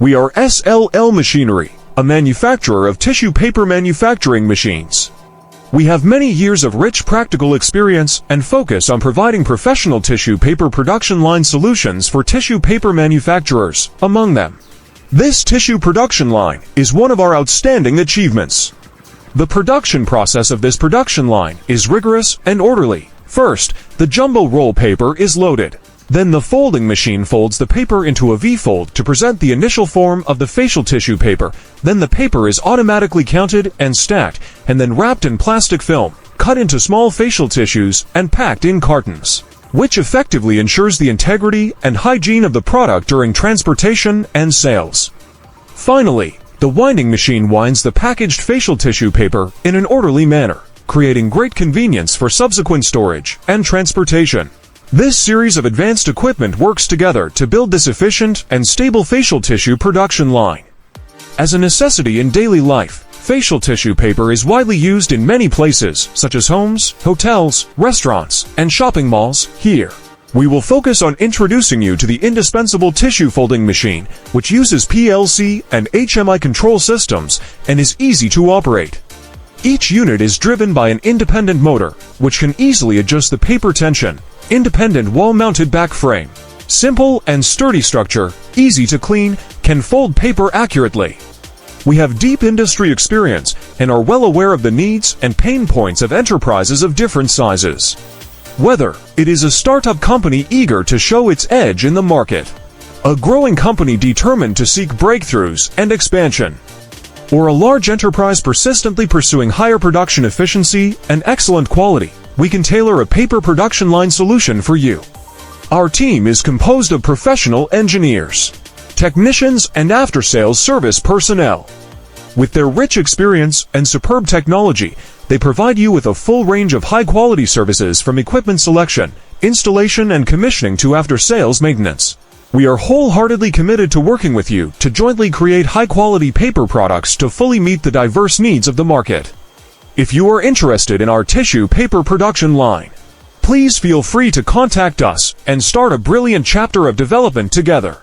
We are SLL Machinery, a manufacturer of tissue paper manufacturing machines. We have many years of rich practical experience and focus on providing professional tissue paper production line solutions for tissue paper manufacturers, among them. This tissue production line is one of our outstanding achievements. The production process of this production line is rigorous and orderly. First, the jumbo roll paper is loaded. Then the folding machine folds the paper into a V-fold to present the initial form of the facial tissue paper. Then the paper is automatically counted and stacked, and then wrapped in plastic film, cut into small facial tissues, and packed in cartons, which effectively ensures the integrity and hygiene of the product during transportation and sales. Finally, the winding machine winds the packaged facial tissue paper in an orderly manner, creating great convenience for subsequent storage and transportation. This series of advanced equipment works together to build this efficient and stable facial tissue production line. As a necessity in daily life, facial tissue paper is widely used in many places, such as homes, hotels, restaurants, and shopping malls. Here, we will focus on introducing you to the indispensable tissue folding machine, which uses PLC and HMI control systems and is easy to operate. Each unit is driven by an independent motor, which can easily adjust the paper tension. Independent wall-mounted back frame. Simple and sturdy structure, easy to clean, can fold paper accurately. We have deep industry experience and are well aware of the needs and pain points of enterprises of different sizes. Whether it is a startup company eager to show its edge in the market, a growing company determined to seek breakthroughs and expansion, or a large enterprise persistently pursuing higher production efficiency and excellent quality, we can tailor a paper production line solution for you. Our team is composed of professional engineers, technicians, and after-sales service personnel. With their rich experience and superb technology, they provide you with a full range of high-quality services from equipment selection, installation, and commissioning to after-sales maintenance. We are wholeheartedly committed to working with you to jointly create high-quality paper products to fully meet the diverse needs of the market. If you are interested in our tissue paper production line, please feel free to contact us and start a brilliant chapter of development together.